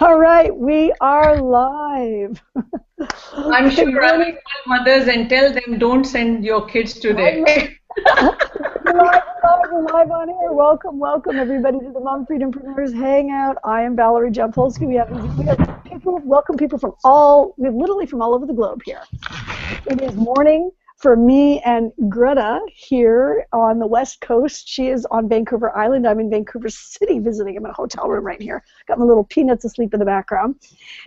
All right, we are live. I'm Good sure I will morning. call mothers and tell them don't send your kids today. We're live on air. Welcome everybody to the Mumfreedompreneurs Hangout. I am Valerie Jampolsky. We have people, welcome people literally from all over the globe here. It is morning for me and Greta here on the West Coast. She is on Vancouver Island. I'm in Vancouver City visiting. I'm in a hotel room right here. Got my little peanuts asleep in the background.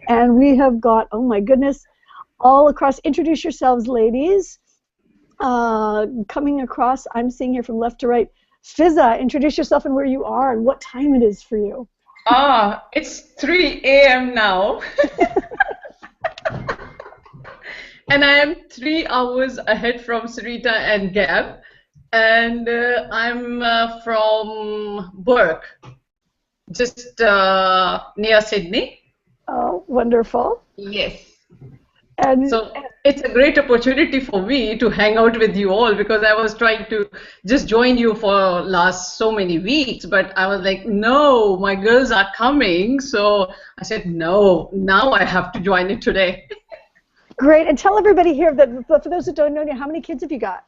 And we have got, oh my goodness, all across. Introduce yourselves, ladies. Coming across, I'm seeing here from left to right. Fizza, introduce yourself and where you are and what time it is for you. It's 3 a.m. now. And I am 3 hours ahead from Sarita and Gab. And I'm from Burke, just near Sydney. Oh, wonderful. Yes. And So it's a great opportunity for me to hang out with you all because I was trying to just join you for last so many weeks, but I was like, no, my girls are coming. So I said, no, now I have to join it today. great. And tell everybody here that for those who don't know you, how many kids have you got?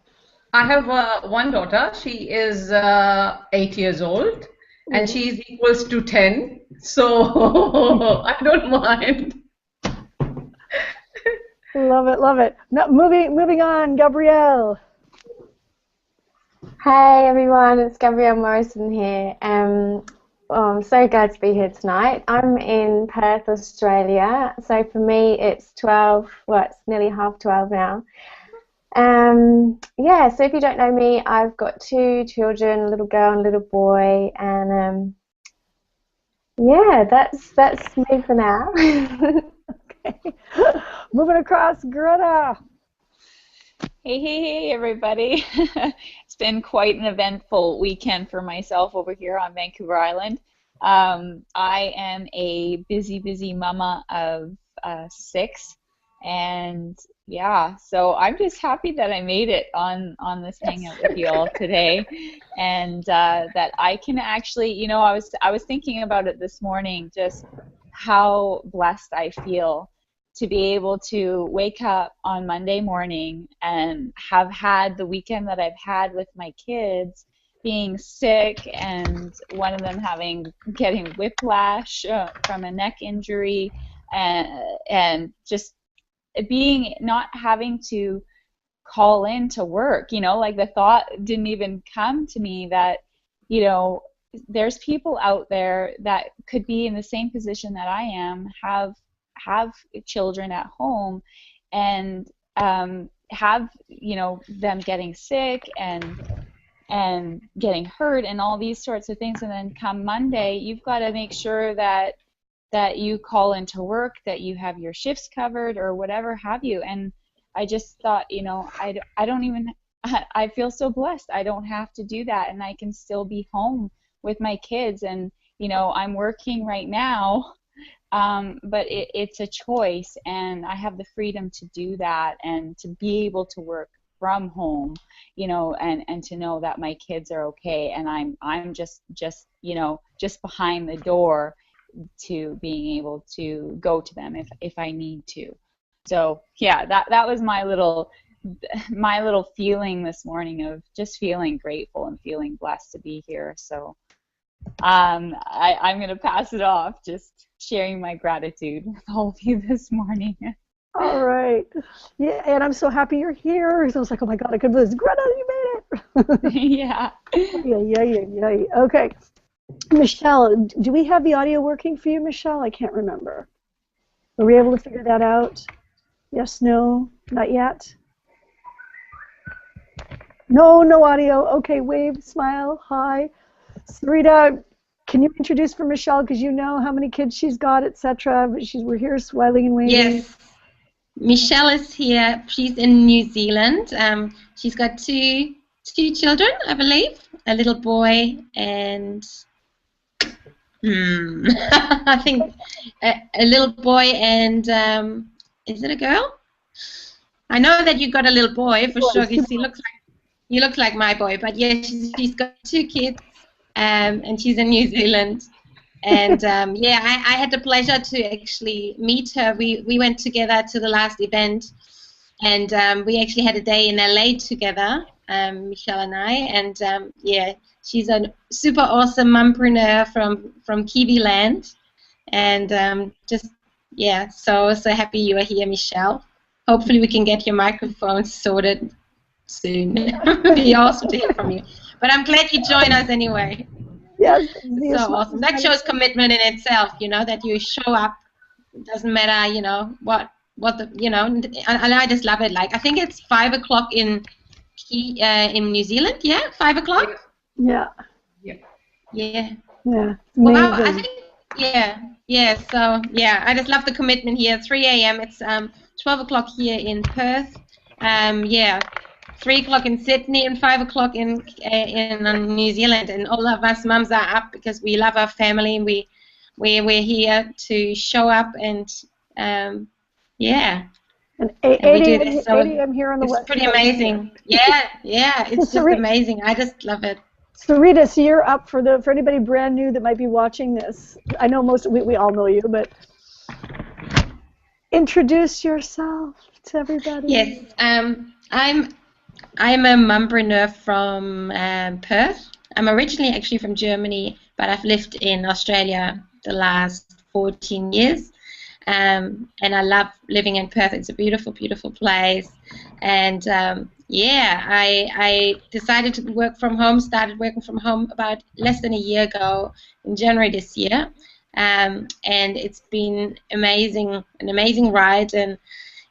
I have one daughter. She is 8 years old and she is equals to 10. So I don't mind. Love it, love it. No, moving on, Gabrielle. Hey everyone, it's Gabrielle Morrison here. I'm so glad to be here tonight. I'm in Perth, Australia. So for me, it's 12. Well, it's nearly 12:30 now. Yeah. So if you don't know me, I've got 2 children, a little girl and a little boy, and yeah, that's me for now. Okay. Moving across, Greta. Hey, everybody. It's been quite an eventful weekend for myself over here on Vancouver Island. I am a busy mama of 6, and yeah, so I'm just happy that I made it on this hangout with you all today, and that I can actually, I was thinking about it this morning, just how blessed I feel to be able to wake up on Monday morning and have had the weekend that I've had with my kids being sick and one of them getting whiplash from a neck injury and just not having to call in to work, like the thought didn't even come to me that, there's people out there that could be in the same position that I am, have children at home and have them getting sick and getting hurt and all these sorts of things, and then come Monday you've got to make sure that you call into work, that you have your shifts covered or whatever have you. And I just thought, I feel so blessed. I don't have to do that, and I can still be home with my kids. And I'm working right now, but it's a choice, and I have the freedom to do that and to be able to work from home, and to know that my kids are okay, and I'm just behind the door to being able to go to them if I need to. So yeah, that was my little feeling this morning of just feeling grateful and feeling blessed to be here. So I'm going to pass it off, just sharing my gratitude with all of you this morning. All right. Yeah, and I'm so happy you're here. So I was like, oh my God, I couldn't believe this. Greta, you made it. Yeah. Yeah. Okay. Michelle, do we have the audio working for you, Michelle? I can't remember. Were we able to figure that out? Yes, no, not yet. No audio. Okay, wave, smile, hi. Sarita, can you introduce for Michelle, because you know how many kids she's got, etc. We're here smiling and waving. Yes, Michelle is here. She's in New Zealand. She's got two children, I believe, a little boy and I think a little boy and is it a girl? I know that you got a little boy for sure, because he looks like my boy. But yeah, she's got 2 kids, and she's in New Zealand, And yeah, I had the pleasure to actually meet her. We went together to the last event, and we actually had a day in LA together, Michelle and I. And yeah, she's a super awesome mompreneur from Kiwi Land, and just yeah, so happy you are here, Michelle. Hopefully we can get your microphone sorted soon. It'd be awesome to hear from you. But I'm glad you joined us anyway. Yes. It's so awesome. That shows commitment in itself, you know, that you show up. It doesn't matter, you know, what the, you know, and I just love it. Like, I think it's 5 o'clock in New Zealand, yeah? 5 o'clock? Yeah. Yeah. Yeah. Well, I think, yeah, so, yeah, I just love the commitment here. 3 a.m., it's 12 o'clock here in Perth. Yeah. 3 o'clock in Sydney and 5 o'clock in New Zealand, and all of us mums are up because we love our family, and we're here to show up, and yeah. And 8 a.m. here on the West It's pretty amazing. Yeah, it's just amazing. I just love it. So Rita, so you're up for anybody brand new that might be watching this. I know we all know you, but introduce yourself to everybody. Yes, I'm a mompreneur from Perth. I'm originally actually from Germany, but I've lived in Australia the last 14 years. And I love living in Perth. It's a beautiful, beautiful place. And yeah, I decided to work from home, started working from home about less than a year ago in January this year. And it's been an amazing ride. And,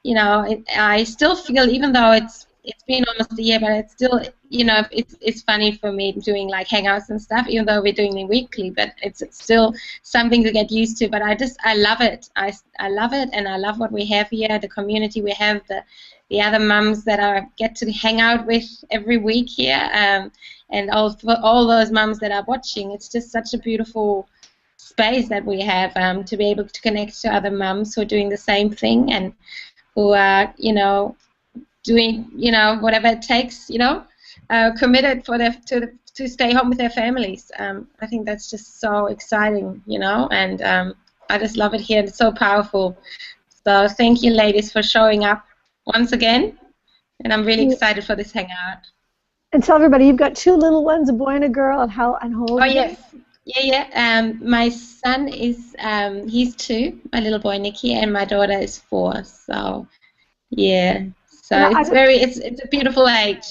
you know, I still feel, even though it's been almost a year, but it's still, you know, it's funny for me doing like hangouts and stuff, even though we're doing them weekly, but it's still something to get used to. But I love it. I love it, and I love what we have here, the community we have, the other mums that I get to hang out with every week here, and all those mums that are watching. It's just such a beautiful space that we have to be able to connect to other mums who are doing the same thing and who are, you know, doing, you know, whatever it takes, you know, committed to stay home with their families. I think that's just so exciting, you know, and I just love it here. It's so powerful. So thank you, ladies, for showing up once again, and I'm really excited for this hangout. And tell everybody, you've got 2 little ones, a boy and a girl, and how old? Oh yes, yeah. My son is he's 2, my little boy Nikki, and my daughter is 4. So yeah. So it's a beautiful age.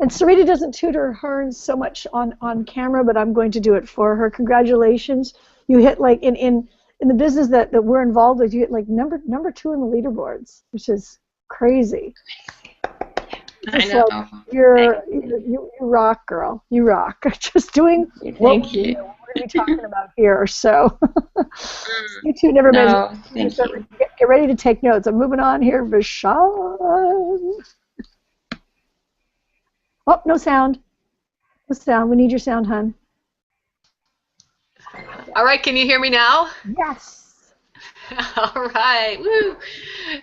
And Sarita doesn't tutor her so much on camera, but I'm going to do it for her. Congratulations. You hit, like, in the business that we're involved with, you hit like number 2 in the leaderboards, which is crazy. I know. Like, you rock, girl. You rock. Just doing what we're going to be talking about here. So you two never mentioned. Get ready to take notes. I'm moving on here. Vishal. Oh, no sound. No sound. We need your sound, hon. All right, can you hear me now? Yes. All right. Woo.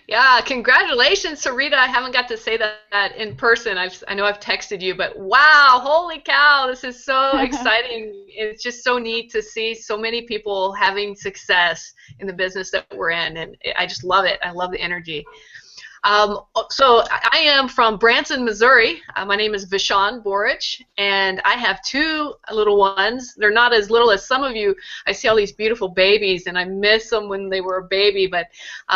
Yeah, congratulations, Sarita. I haven't got to say that in person. I know I've texted you, but wow, holy cow, this is so exciting. It's just so neat to see so many people having success in the business that we're in, and I just love it. I love the energy. So I am from Branson, Missouri. My name is Vishan Borich, and I have 2 little ones. They're not as little as some of you. I see all these beautiful babies, and I miss them when they were a baby. But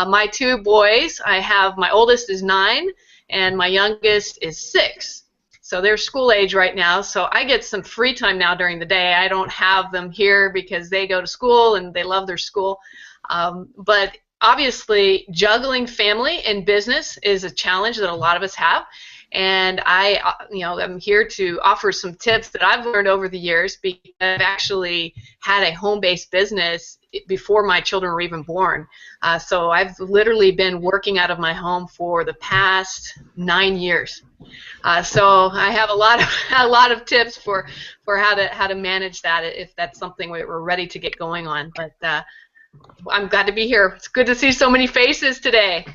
my 2 boys, my oldest is 9, and my youngest is 6. So they're school age right now, so I get some free time now during the day. I don't have them here because they go to school, and they love their school. But obviously, juggling family and business is a challenge that a lot of us have, and I'm here to offer some tips that I've learned over the years, because I've actually had a home-based business before my children were even born. So I've literally been working out of my home for the past 9 years. So I have a lot of tips for how to manage that if that's something we're ready to get going on. But I'm glad to be here. It's good to see so many faces today.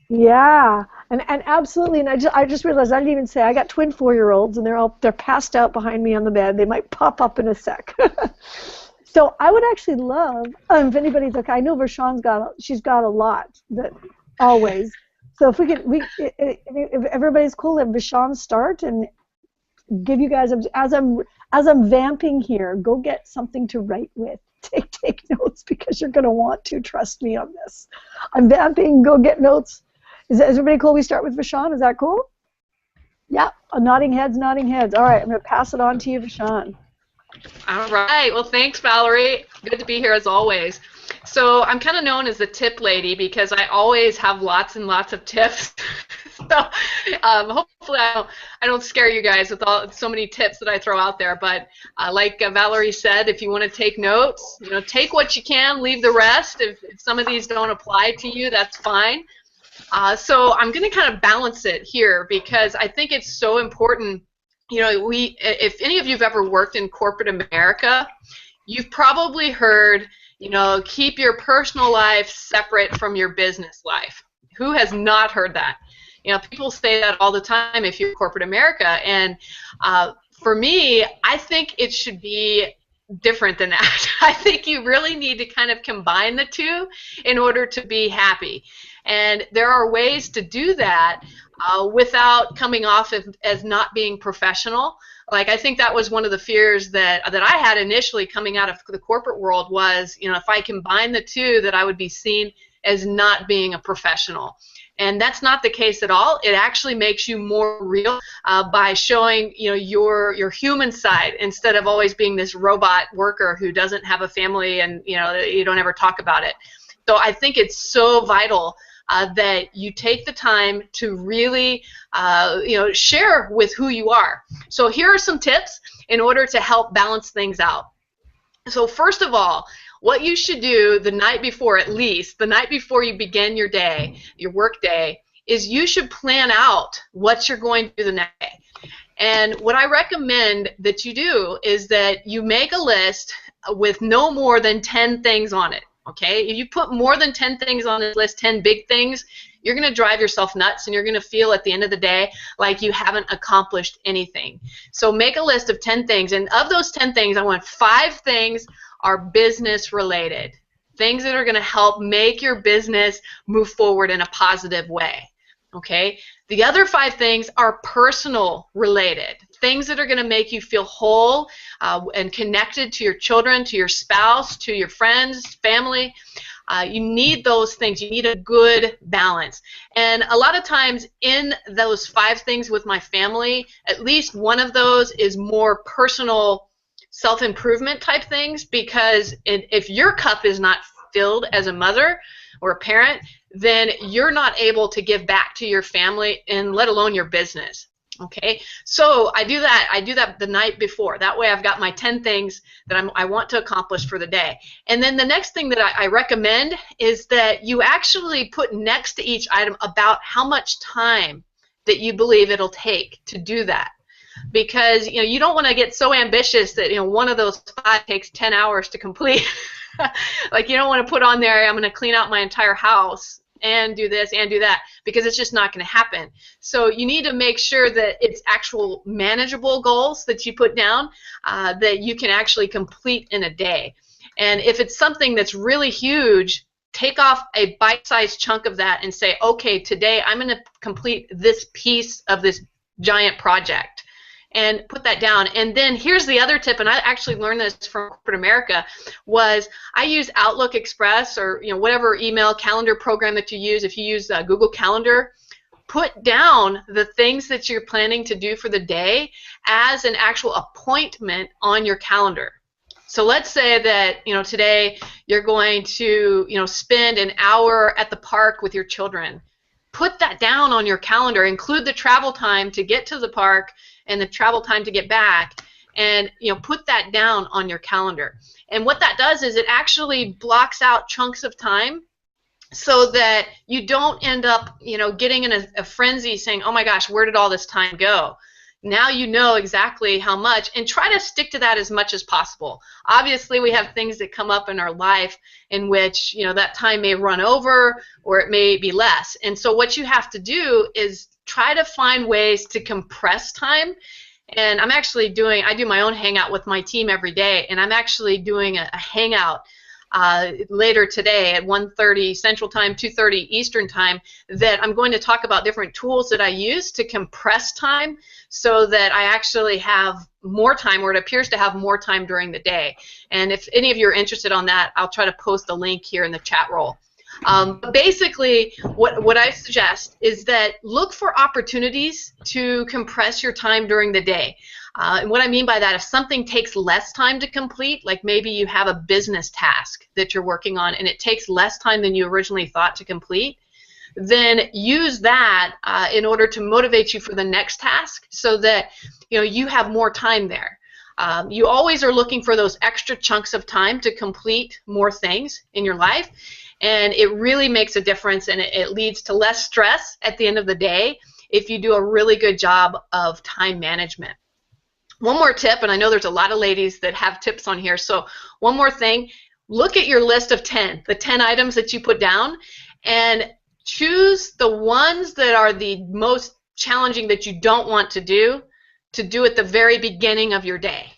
Yeah, and absolutely. And I just realized I didn't even say I got twin 4-year-olds, and they're passed out behind me on the bed. They might pop up in a sec. So I would actually love, if anybody's okay, I know Vershawn's she's got a lot, that always. So if we could, if everybody's cool, let Vershawn start and give you guys, as I'm vamping here, go get something to write with. Take notes, because you're going to want to, trust me on this. I'm vamping, go get notes. Is everybody cool? We start with Vershawn, is that cool? Yeah, nodding heads, nodding heads. All right, I'm going to pass it on to you, Vershawn. All right. Well, thanks, Valerie. Good to be here as always. So I'm kind of known as the tip lady because I always have lots and lots of tips. So hopefully I don't scare you guys with so many tips that I throw out there. But like Valerie said, if you want to take notes, take what you can, leave the rest. If some of these don't apply to you, that's fine. So I'm going to kind of balance it here because I think it's so important. If any of you have ever worked in corporate America, you've probably heard, keep your personal life separate from your business life. Who has not heard that? People say that all the time if you're corporate America. And for me, I think it should be different than that. I think you really need to kind of combine the two in order to be happy. And there are ways to do that without coming off as not being professional. Like, I think that was one of the fears that I had initially coming out of the corporate world was, if I combine the two, that I would be seen as not being a professional. And that's not the case at all. It actually makes you more real by showing, your human side instead of always being this robot worker who doesn't have a family and, you don't ever talk about it. So I think it's so vital that you take the time to really, share with who you are. So here are some tips in order to help balance things out. So first of all, what you should do the night before, at least, the night before you begin your day, your work day, is you should plan out what you're going to do the next day. And what I recommend that you do is that you make a list with no more than 10 things on it. Okay, if you put more than 10 things on this list, 10 big things, you're going to drive yourself nuts and you're going to feel at the end of the day like you haven't accomplished anything. So make a list of 10 things, and of those 10 things, I want 5 things are business related, things that are going to help make your business move forward in a positive way. Okay, the other 5 things are personal related, things that are going to make you feel whole and connected to your children, to your spouse, to your friends, family. You need those things. You need a good balance. And a lot of times in those 5 things with my family, at least one of those is more personal self-improvement type things, because if your cup is not filled as a mother or a parent, then you're not able to give back to your family and let alone your business. Okay, so I do that the night before. That way I've got my 10 things that I want to accomplish for the day. And then the next thing that I recommend is that you actually put next to each item about how much time that you believe it'll take to do that. Because you don't want to get so ambitious that one of those 5 takes 10 hours to complete. Like, you don't want to put on there, I'm going to clean out my entire house and do this and do that, because it's just not going to happen. So you need to make sure that it's actual manageable goals that you put down that you can actually complete in a day. And if it's something that's really huge, take off a bite-sized chunk of that and say, okay, today I'm going to complete this piece of this giant project, and put that down. And then here's the other tip, and I actually learned this from corporate America, was I use Outlook Express or whatever email calendar program that you use. If you use Google Calendar, put down the things that you're planning to do for the day as an actual appointment on your calendar. So let's say that today you're going to spend an hour at the park with your children. Put that down on your calendar. Include the travel time to get to the park and the travel time to get back, and put that down on your calendar. And what that does is it actually blocks out chunks of time so that you don't end up getting in a frenzy saying, oh my gosh, where did all this time go? Now you know exactly how much, and try to stick to that as much as possible. Obviously, we have things that come up in our life in which that time may run over or it may be less. And so what you have to do is try to find ways to compress time And I'm actually I do my own hangout with my team every day, and I'm actually doing a hangout later today at 1:30 Central Time, 2:30 Eastern Time, that I'm going to talk about different tools that I use to compress time so that I actually have more time, or it appears to have more time during the day. And if any of you are interested on that, I'll try to post a link here in the chat roll. But basically, what I suggest is that look for opportunities to compress your time during the day. And what I mean by that, if something takes less time to complete, like maybe you have a business task that you're working on and it takes less time than you originally thought to complete, then use that in order to motivate you for the next task, so that you have more time there. You always are looking for those extra chunks of time to complete more things in your life, and it really makes a difference, and it leads to less stress at the end of the day if you do a really good job of time management. One more tip, and I know there's a lot of ladies that have tips on here, so one more thing, look at your list of 10, the 10 items that you put down, and choose the ones that are the most challenging that you don't want to do at the very beginning of your day.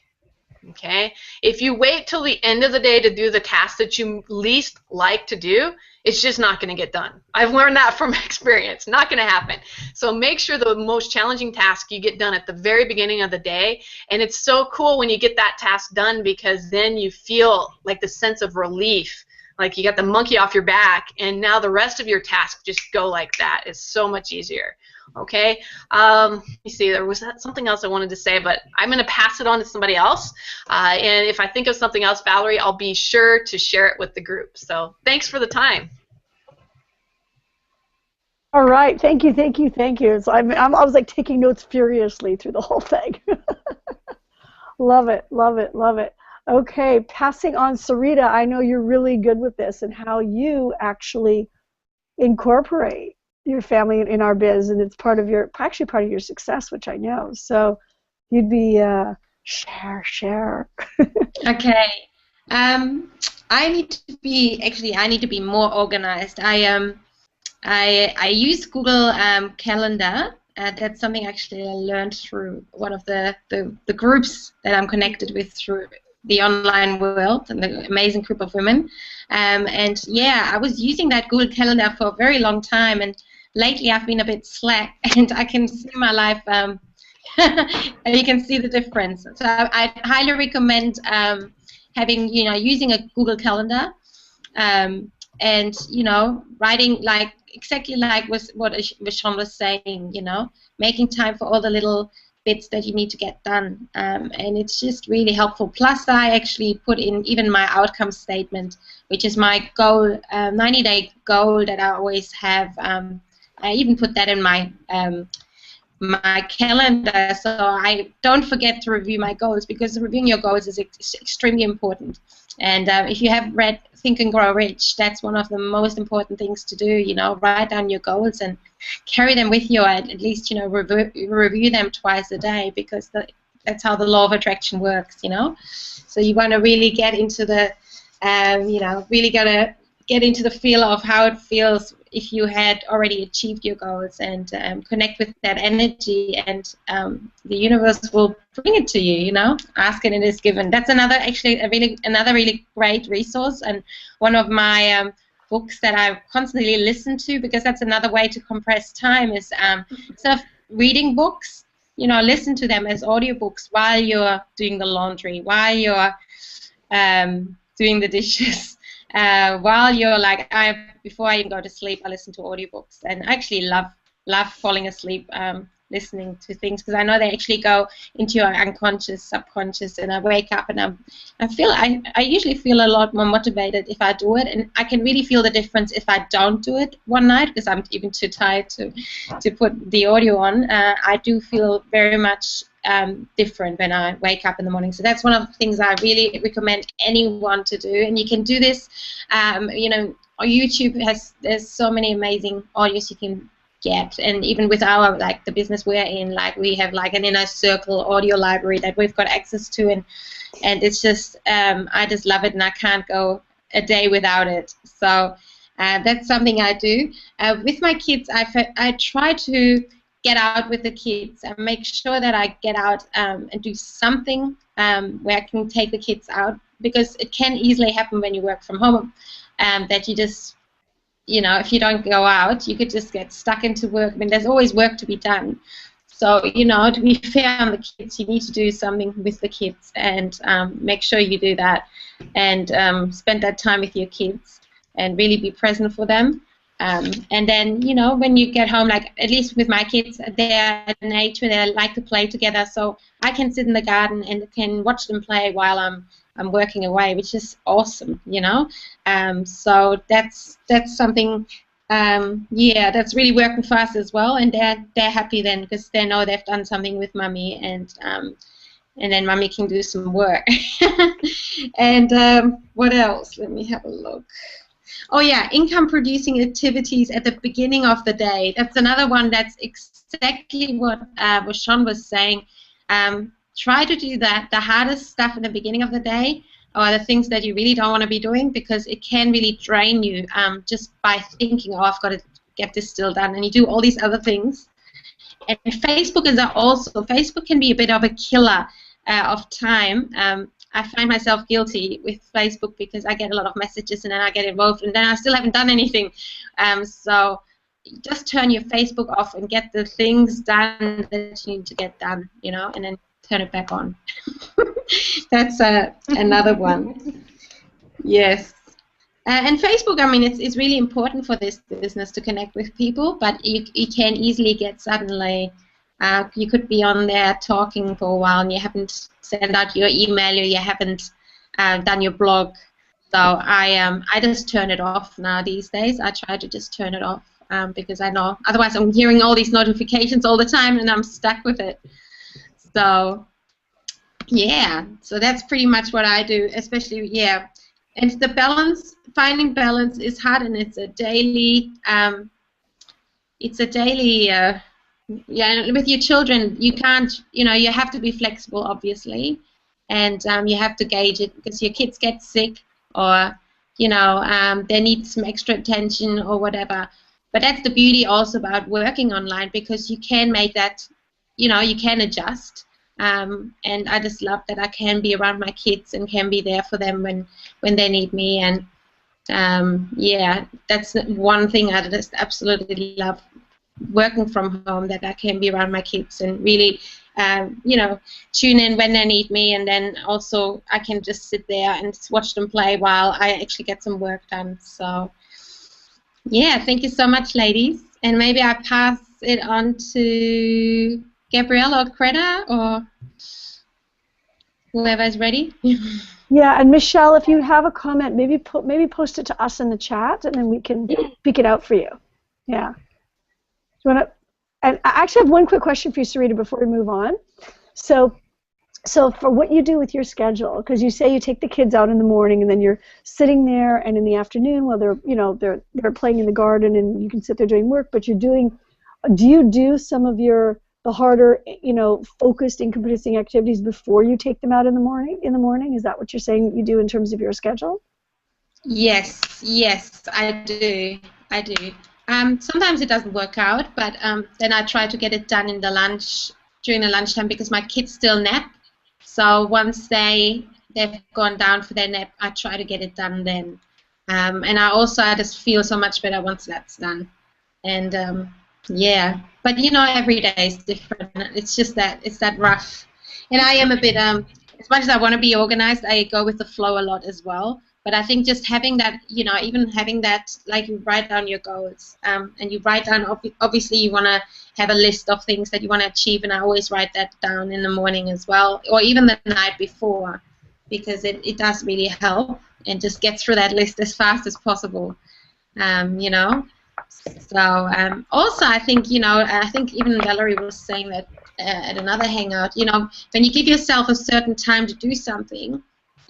Okay? If you wait till the end of the day to do the tasks that you least like to do, it's just not going to get done. I've learned that from experience. Not going to happen. So make sure the most challenging task you get done at the very beginning of the day. And it's so cool when you get that task done, because then you feel like the sense of relief, like you got the monkey off your back, and now the rest of your tasks just go like that. It's so much easier. Okay, let me see, there was something else I wanted to say, but I'm going to pass it on to somebody else, and if I think of something else, Valerie, I'll be sure to share it with the group. So thanks for the time. All right, thank you, thank you, thank you. So I was like taking notes furiously through the whole thing. Love it, love it, love it. Okay, passing on, Sarita, I know you're really good with this and how you incorporate your family in our biz, and it's actually part of your success, which I know. So you'd be share. Okay. I need to be more organized. I use Google Calendar. That's something actually I learned through one of the groups that I'm connected with through the online world, and the amazing group of women. And yeah, I was using that Google Calendar for a very long time, and lately I've been a bit slack, and I can see my life, and you can see the difference. So I highly recommend using a Google Calendar, and writing exactly like what Sean was saying, making time for all the little bits that you need to get done, and it's just really helpful. Plus, I actually put in even my outcome statement, which is my goal, 90-day goal that I always have. I even put that in my calendar, so I don't forget to review my goals, because reviewing your goals is extremely important. And if you have read Think and Grow Rich, that's one of the most important things to do. Write down your goals and carry them with you, at least review them twice a day, because that's how the law of attraction works. So you want to really get into the really gotta get into the feel of how it feels if you had already achieved your goals, and connect with that energy, and the universe will bring it to you. Ask and it is given. That's another really great resource, and one of my books that I constantly listen to, because that's another way to compress time, is instead of reading books, listen to them as audiobooks while you're doing the laundry, while you're doing the dishes. While you're before I even go to sleep, I listen to audiobooks, and I actually love falling asleep listening to things, because I know they actually go into your unconscious, subconscious, and I wake up and I usually feel a lot more motivated if I do it, and I can really feel the difference if I don't do it one night, because I'm even too tired to put the audio on. I do feel very much different when I wake up in the morning. So that's one of the things I really recommend anyone to do, and you can do this. YouTube there's so many amazing audios you can get, and even with our the business we're in, we have an inner circle audio library that we've got access to, and it's just I just love it, and I can't go a day without it. So that's something I do with my kids. I try to get out with the kids. I make sure that I get out and do something where I can take the kids out, because it can easily happen when you work from home that you just, if you don't go out, you could just get stuck into work. I mean, there's always work to be done. So, to be fair on the kids, you need to do something with the kids, and make sure you do that, and spend that time with your kids and really be present for them. And then, when you get home, like at least with my kids, they're at an age where they like to play together, so I can sit in the garden and can watch them play while I'm working away, which is awesome, So that's something, that's really working for us as well, and they're happy then, because they know they've done something with mummy, and then mummy can do some work. And what else? Let me have a look. Oh yeah, income producing activities at the beginning of the day. That's another one. That's exactly what Sean was saying. Try to do that. The hardest stuff in the beginning of the day are the things that you really don't want to be doing, because it can really drain you just by thinking, oh, I've got to get this still done, and you do all these other things. And Facebook can be a bit of a killer of time. I find myself guilty with Facebook because I get a lot of messages and then I get involved and then I still haven't done anything. So just turn your Facebook off and get the things done that you need to get done, and then turn it back on. That's another one. Yes. And Facebook, I mean, it's really important for this business to connect with people, but you can easily get suddenly, you could be on there talking for a while and you haven't sent out your email, or you haven't done your blog. So I just turn it off now these days. I try to just turn it off because I know otherwise I'm hearing all these notifications all the time and I'm stuck with it. So yeah, so that's pretty much what I do, especially, yeah. And the balance, finding balance is hard, and it's a daily, with your children, you can't, you have to be flexible, obviously, and you have to gauge it, because your kids get sick, or, they need some extra attention or whatever. But that's the beauty also about working online, because you can make that, you can adjust. And I just love that I can be around my kids and can be there for them when they need me. And yeah, that's one thing I just absolutely love, working from home, that I can be around my kids and really, tune in when they need me, and then also I can just sit there and watch them play while I actually get some work done. So yeah, thank you so much, ladies. And maybe I pass it on to Gabrielle or Greta or whoever is ready. Yeah, and Michelle, if you have a comment, maybe post it to us in the chat, and then we can pick it out for you. Yeah. Do you want to? And I actually have one quick question for you, Sarita, before we move on. So for what you do with your schedule, because you say you take the kids out in the morning and then you're sitting there, and in the afternoon while they're playing in the garden and you can sit there doing work, but do you do some of the harder, focused income producing activities before you take them out in the morning? Is that what you're saying you do in terms of your schedule? Yes, I do. Sometimes it doesn't work out, but then I try to get it done during the lunchtime, because my kids still nap. So once they've gone down for their nap, I try to get it done then. And I just feel so much better once that's done. And yeah, but every day is different. It's just it's that rush. And I am a bit, as much as I want to be organized, I go with the flow a lot as well. But I think just having that, even having that, like, you write down your goals, and you write down, obviously you want to have a list of things that you want to achieve, and I always write that down in the morning as well, or even the night before, because it does really help, and just get through that list as fast as possible, So also I think, I think even Valerie was saying that at another hangout, when you give yourself a certain time to do something,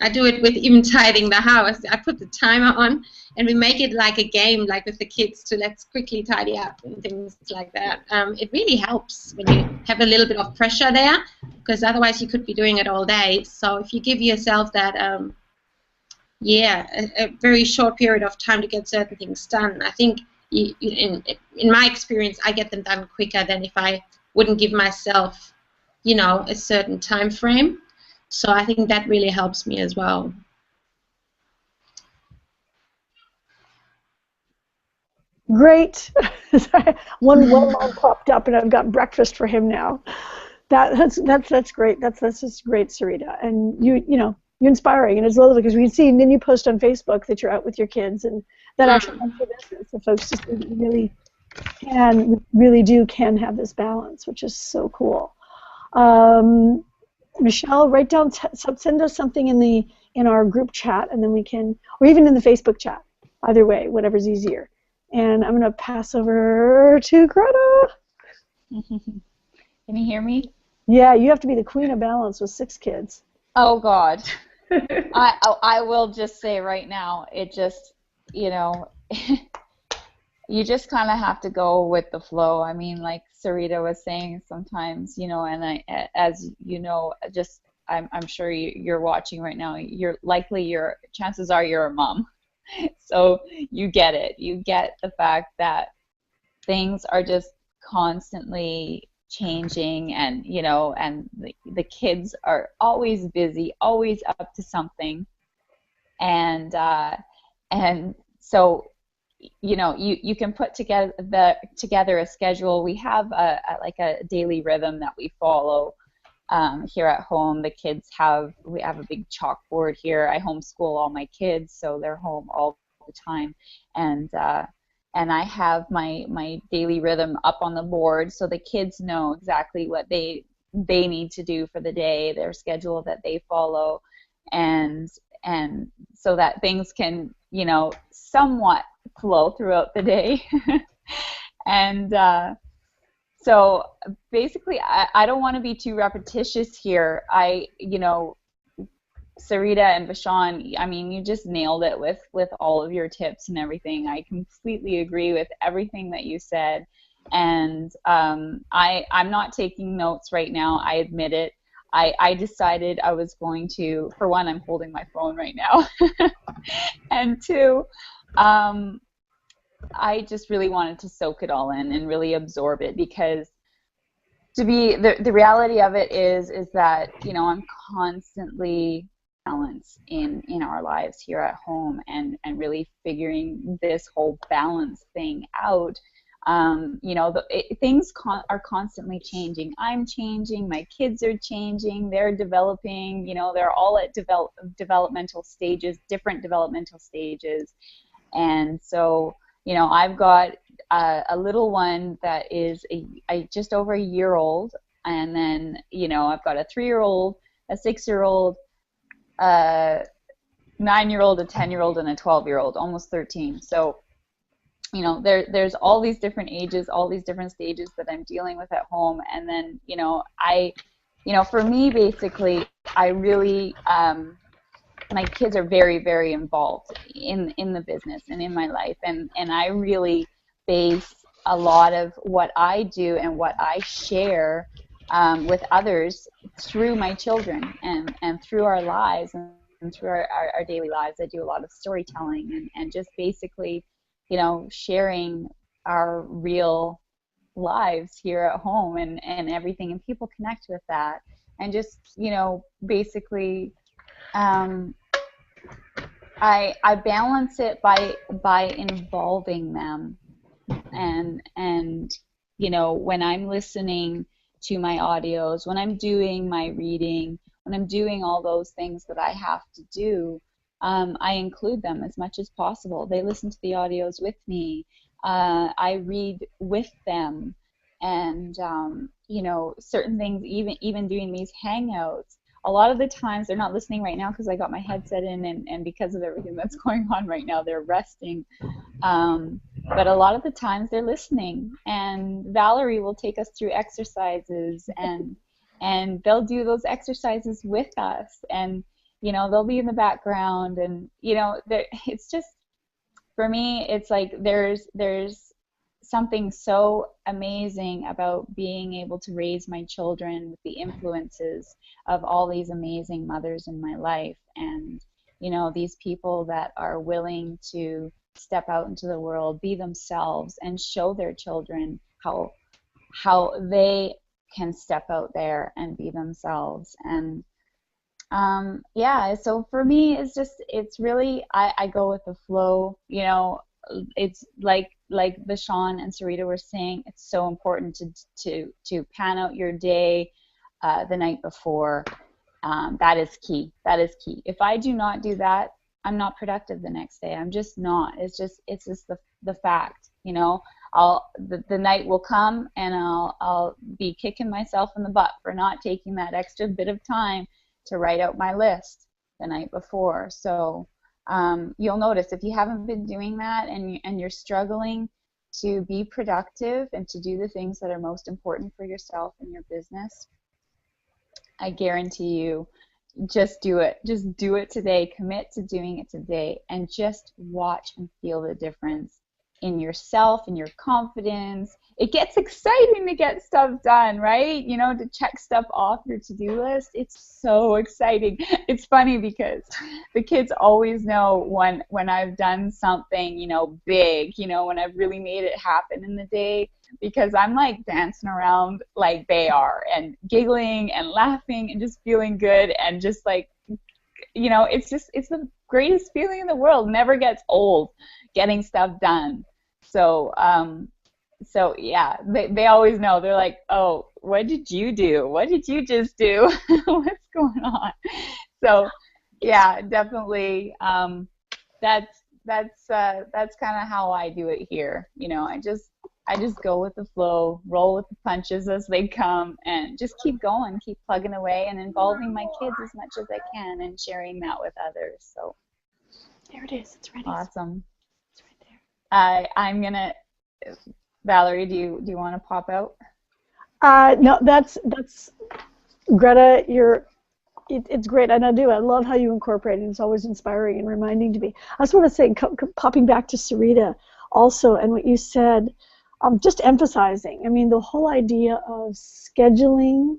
I do it with even tidying the house. I put the timer on, and we make it like a game, like with the kids, to let's quickly tidy up and things like that. It really helps when you have a little bit of pressure there, because otherwise you could be doing it all day. So if you give yourself that, a very short period of time to get certain things done, I think in my experience, I get them done quicker than if I wouldn't give myself, a certain time frame. So I think that really helps me as well. Great. One mom popped up, and I've got breakfast for him now. That's great. That's just great, Sarita. And you're inspiring, and it's lovely because we see, and then you post on Facebook that you're out with your kids, and that actually helps your business. The folks just really can have this balance, which is so cool. Michelle, write down, send us something in our group chat, and then we can, or even in the Facebook chat. Either way, whatever's easier. And I'm going to pass over to Greta. Can you hear me? Yeah, you have to be the queen of balance with 6 kids. Oh, God. I will just say right now, it just, you just kind of have to go with the flow. I mean, like Sarita was saying sometimes, and as you know, just I'm sure you're watching right now. Chances are you're a mom, so you get it. You get the fact that things are just constantly changing, and and the kids are always busy, always up to something, and so you can put together a schedule. We have a daily rhythm that we follow here at home. We have a big chalkboard here. I homeschool all my kids, so they're home all the time, and I have my daily rhythm up on the board, so the kids know exactly what they need to do for the day, their schedule that they follow, and so that things can somewhat flow throughout the day. And so basically, I don't want to be too repetitious here. Sarita and Vashon, I mean, you just nailed it with all of your tips and everything. I completely agree with everything that you said. And I'm not taking notes right now. I admit it. I decided I was going to, for one, I'm holding my phone right now. And two, I just really wanted to soak it all in and really absorb it, because the reality of it is that I'm constantly balance in our lives here at home, and really figuring this whole balance thing out. Things are constantly changing. I'm changing, my kids are changing, they're developing, they're all at developmental stages, different developmental stages. And so I've got a little one that is just over a year old, and then I've got a 3-year-old, a 6-year-old, a 9-year-old, a 10-year-old, and a 12-year-old, almost 13. So there's all these different ages, all these different stages that I'm dealing with at home. And then for me, basically, I really my kids are very, very involved in the business and in my life, and I really base a lot of what I do and what I share with others through my children and through our lives and through our daily lives. I do a lot of storytelling and just basically sharing our real lives here at home and everything, and people connect with that, and just basically I balance it by involving them, and when I'm listening to my audios, when I'm doing my reading, when I'm doing all those things that I have to do, I include them as much as possible. They listen to the audios with me. I read with them, and certain things, even doing these hangouts. A lot of the times they're not listening right now because I got my headset in, and because of everything that's going on right now, they're resting. But a lot of the times they're listening, and Valerie will take us through exercises, and they'll do those exercises with us, and they'll be in the background, and it's just, for me, it's like there's something so amazing about being able to raise my children with the influences of all these amazing mothers in my life, and these people that are willing to step out into the world, be themselves, and show their children how they can step out there and be themselves. And yeah, so for me, it's really, I go with the flow. You know, it's like Vashon and Sarita were saying, it's so important to plan out your day the night before. That is key. That is key. If I do not do that, I'm not productive the next day. I'm just not. It's just the fact, you know. The night will come, and I'll be kicking myself in the butt for not taking that extra bit of time to write out my list the night before. So you'll notice if you haven't been doing that, and you're struggling to be productive and to do the things that are most important for yourself and your business, I guarantee you, just do it. Just do it today. Commit to doing it today, and just watch and feel the difference in yourself and your confidence. It gets exciting to get stuff done, right? You know, to check stuff off your to-do list. It's so exciting. It's funny because the kids always know when I've done something, you know, big, you know, when I've really made it happen in the day, because I'm like dancing around like they are, and giggling and laughing and just feeling good, and just like, you know, it's the greatest feeling in the world. Never gets old, getting stuff done. So so yeah, they always know. They're like, oh, what did you do? What did you just do? What's going on? So yeah, definitely. That's kind of how I do it here. You know, I just go with the flow, roll with the punches as they come, and just keep going, keep plugging away, and involving my kids as much as I can, and sharing that with others. So There it is. It's ready. awesome. It's right there. I'm gonna, Valerie, do you want to pop out? No, that's Greta. It's great, and I love how you incorporate it. It's always inspiring and reminding to me. I just want to say, popping back to Sarita also, and what you said, just emphasizing. I mean, the whole idea of scheduling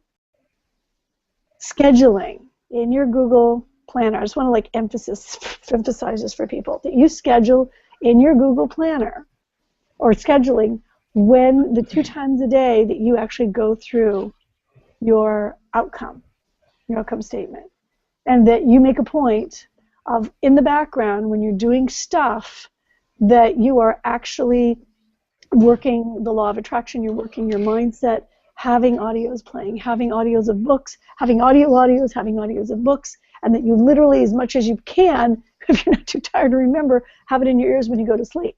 in your Google Planner. I just want to like emphasize this for people, that you schedule in your Google Planner, or scheduling when the 2 times a day that you actually go through your outcome statement, and that you make a point of, in the background when you're doing stuff, that you are actually working the law of attraction, you're working your mindset, having audios playing, having audios of books, having audios of books, and that you literally, as much as you can, if you're not too tired to remember, have it in your ears when you go to sleep.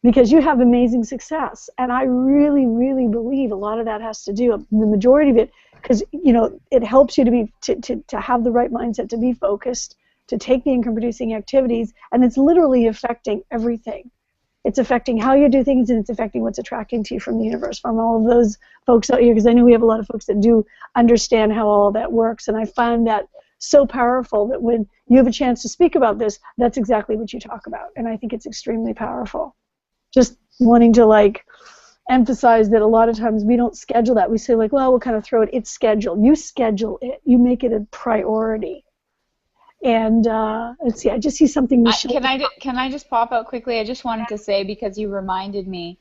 Because you have amazing success. And I really, really believe a lot of that has to do, the majority of it, because, you know, it helps you to have the right mindset, to be focused, to take the income producing activities, and it's literally affecting everything. It's affecting how you do things, and it's affecting what's attracting to you from the universe, from all of those folks out here, because I know we have a lot of folks that do understand how all of that works, and I find that so powerful that when you have a chance to speak about this, that's exactly what you talk about, and I think it's extremely powerful. Just wanting to like emphasize that a lot of times we don't schedule that. We say like, well, we'll kind of throw it. It's scheduled. You schedule it. You make it a priority. And let's see. I just see something. Can I just pop out quickly? I just wanted to say, because you reminded me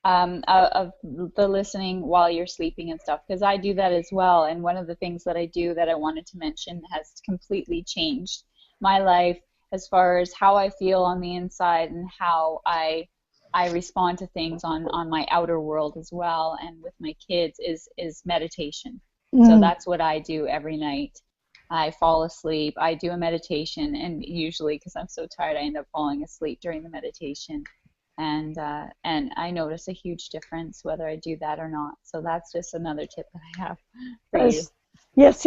of the listening while you're sleeping and stuff, because I do that as well. And one of the things that I do that I wanted to mention has completely changed my life as far as how I feel on the inside and how I respond to things on my outer world as well, and with my kids is meditation. So that's what I do every night. I fall asleep, I do a meditation, and usually, because I'm so tired, I end up falling asleep during the meditation. And I notice a huge difference whether I do that or not. So that's just another tip that I have for you. Yes.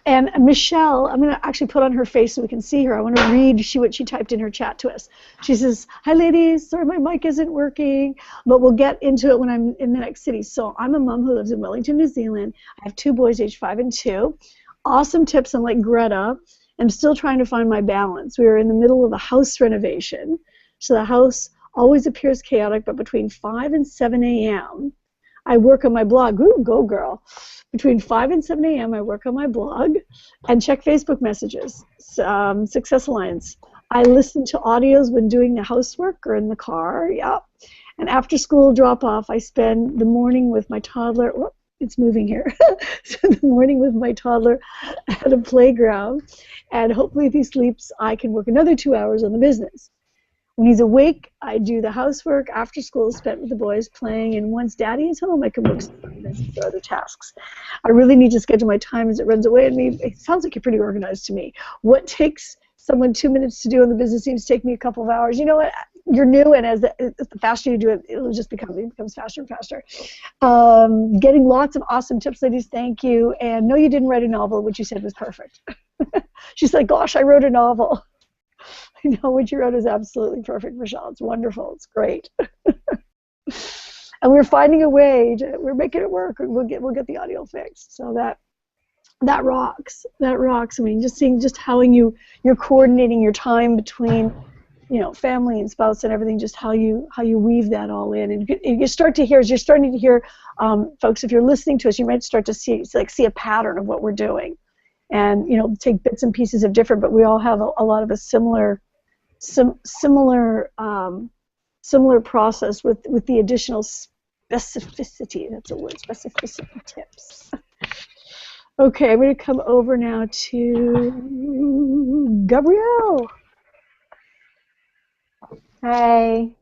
And Michelle, I'm going to actually put on her face so we can see her. I want to read what she typed in her chat to us. She says, hi, ladies. Sorry, my mic isn't working, but we'll get into it when I'm in the next city. So I'm a mom who lives in Wellington, New Zealand. I have 2 boys, aged 5 and 2. Awesome tips on like Greta. I'm still trying to find my balance. We are in the middle of a house renovation. So the house always appears chaotic, but between 5 and 7 a.m., I work on my blog. Ooh, go girl. Between 5 and 7 a.m., I work on my blog and check Facebook messages. Success Alliance. I listen to audios when doing the housework or in the car. Yeah. And after school drop off, I spend the morning with my toddler. Whoop, it's moving here. Spend the morning with my toddler at a playground. And hopefully if he sleeps, I can work another 2 hours on the business. When he's awake, I do the housework. After school is spent with the boys playing, and once Daddy is home, I can work some business or other tasks. I really need to schedule my time as it runs away, and it sounds like you're pretty organized to me. What takes someone 2 minutes to do on the business seems to take me a couple of hours. You know what? You're new, and as the faster you do it, it becomes faster and faster. Getting lots of awesome tips, ladies. Thank you. And no, you didn't write a novel, which you said was perfect. She's like, gosh, I wrote a novel. I know what you wrote is absolutely perfect, Michelle. It's wonderful. It's great. And we're finding a way. We're making it work. We'll get the audio fixed. So that rocks. That rocks. I mean, just seeing just how you're coordinating your time between, family and spouse and everything. Just how you weave that all in, and you start to hear as you're starting to hear, folks. If you're listening to us, you might start to see a pattern of what we're doing, and take bits and pieces of different. But we all have a lot of a similar process with the additional specificity. That's a word. Specificity tips. Okay, I'm going to come over now to Gabrielle. Hey.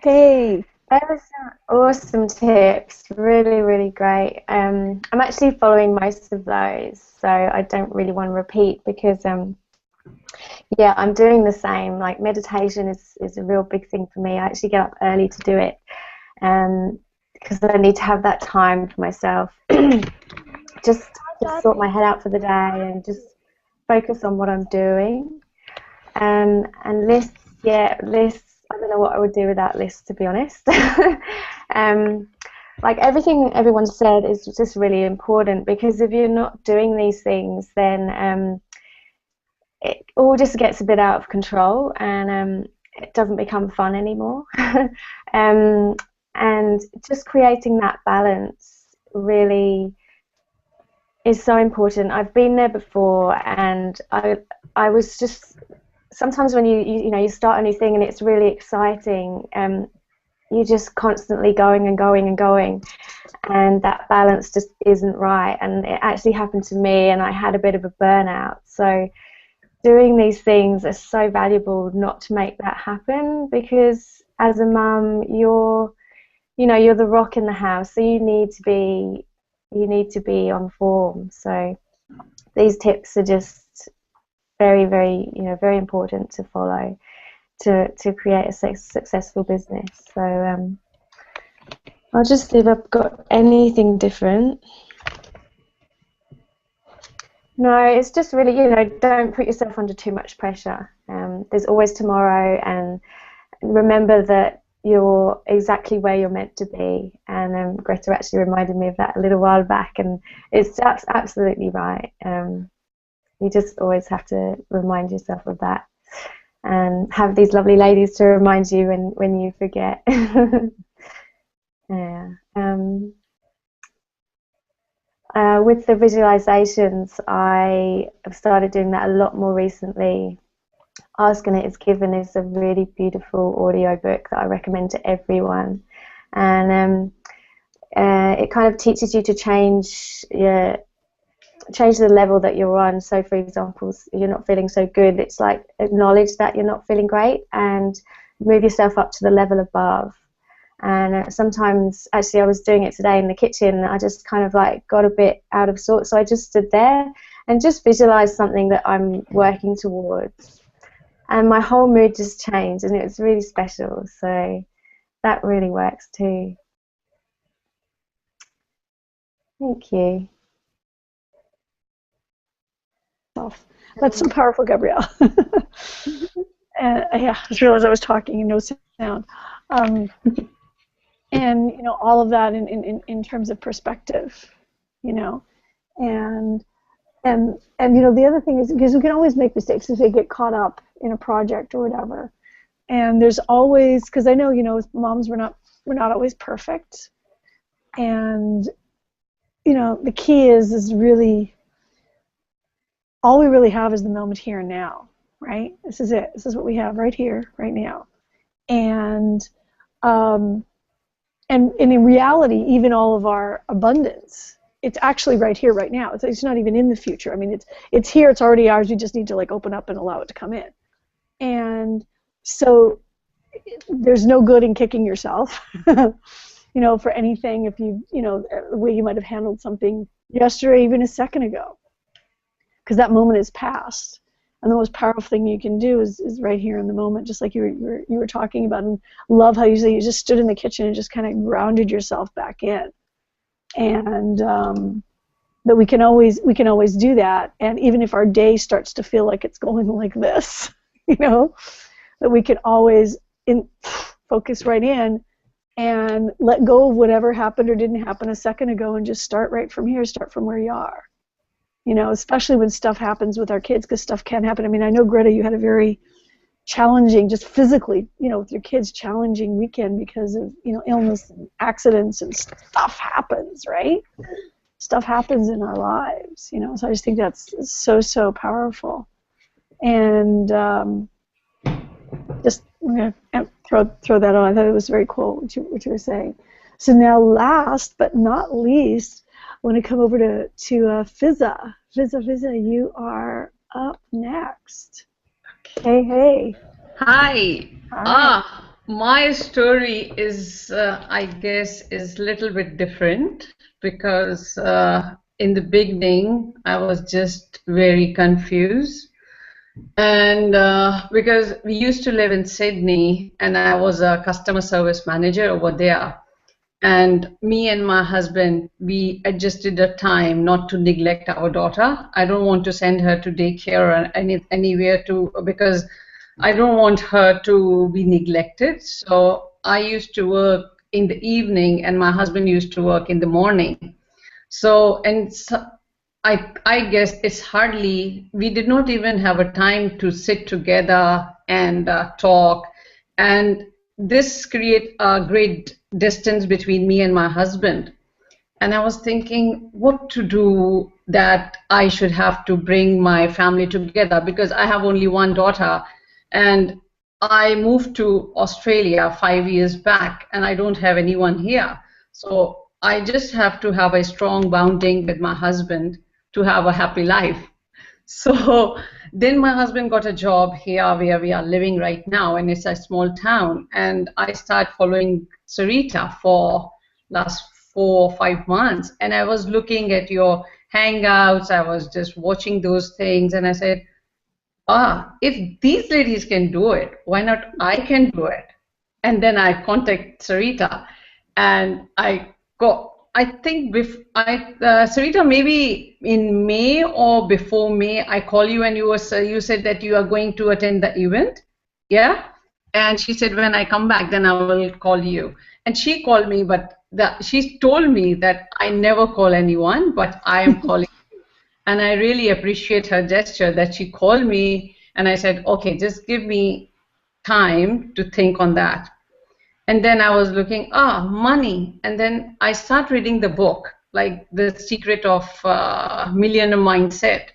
Hey. That was some awesome tips. Really, really great. I'm actually following most of those, so I don't really want to repeat because yeah, I'm doing the same. Like meditation is a real big thing for me. I actually get up early to do it because I need to have that time for myself. just sort my head out for the day and just focus on what I'm doing. And lists, I don't know what I would do without lists, to be honest. Like everything everyone said is just really important, because if you're not doing these things, then it all just gets a bit out of control, and it doesn't become fun anymore. And just creating that balance really is so important. I've been there before, and I was just, sometimes when you start a new thing and it's really exciting, you're just constantly going and going and going, and that balance just isn't right. And it actually happened to me, and I had a bit of a burnout. So doing these things are so valuable not to make that happen, because as a mum, you're the rock in the house, so you need to be on form. So these tips are just very, very, very important to follow to create a successful business. So I'll just see if I've got anything different. No, it's just really, don't put yourself under too much pressure. There's always tomorrow, and remember that you're exactly where you're meant to be. And Greta actually reminded me of that a little while back, and it's absolutely right. You just always have to remind yourself of that, and have these lovely ladies to remind you when you forget. Yeah. With the visualizations, I have started doing that a lot more recently. Ask and It Is Given is a really beautiful audio book that I recommend to everyone, and it kind of teaches you to change the level that you're on. So for example, if you're not feeling so good, it's like acknowledge that you're not feeling great and move yourself up to the level above. And sometimes, actually I was doing it today in the kitchen, I just kind of like got a bit out of sorts, so I just stood there and just visualized something that I'm working towards, and my whole mood just changed, and it was really special. So that really works too. Thank you. That's so powerful, Gabrielle. Yeah, I just realized I was talking and no sound. And all of that in terms of perspective, and the other thing is, because we can always make mistakes if we get caught up in a project or whatever, and there's always, because I know as moms we're not always perfect, and the key is really all we really have is the moment here and now, right? This is it. This is what we have right here, right now. And in reality, even all of our abundance, it's actually right here, right now. It's not even in the future. I mean, it's here. It's already ours. You just need to like open up and allow it to come in. And so there's no good in kicking yourself, you know, for anything. If you know, the way you might have handled something yesterday, even a second ago, because that moment is past. And the most powerful thing you can do is right here in the moment, just like you were talking about. And love how you say you just stood in the kitchen and just kind of grounded yourself back in. And that we can always do that. And even if our day starts to feel like it's going like this, you know, that we can always focus right in and let go of whatever happened or didn't happen a second ago and just start right from here, start from where you are. You know, especially when stuff happens with our kids, because stuff can happen. I mean, I know, Greta, you had a very challenging, just physically, you know, with your kids, challenging weekend because of, you know, illness and accidents, and stuff happens, right? Stuff happens in our lives, you know, so I just think that's so, so powerful. And just I'm going to throw that on. I thought it was very cool what you were saying. So now, last but not least, I want to come over to Fizza. Fizza, you are up next. Okay. Hey. Hi. My story is, I guess, is a little bit different because in the beginning I was just very confused. And because we used to live in Sydney and I was a customer service manager over there. And me and my husband, we adjusted the time not to neglect our daughter. I don't want to send her to daycare or anywhere because I don't want her to be neglected. So I used to work in the evening and my husband used to work in the morning. So I guess we did not even have a time to sit together and talk. And this created a great distance between me and my husband. And I was thinking what to do that I should have to bring my family together, because I have only one daughter and I moved to Australia 5 years back and I don't have anyone here. So I just have to have a strong bonding with my husband to have a happy life. So then my husband got a job here where we are living right now, and it's a small town. And I started following Sarita for last 4 or 5 months. And I was looking at your hangouts. I was just watching those things. And I said, if these ladies can do it, why not I can do it? And then I contact Sarita. And I think Sarita, maybe in May or before May, I call you and you said that you are going to attend the event, yeah? And she said when I come back, then I will call you. And she called me, but she told me that I never call anyone, but I am calling you. And I really appreciate her gesture that she called me, and I said, okay, just give me time to think on that. And then I was looking, money. And then I start reading the book, like The Secret of Millionaire Mindset.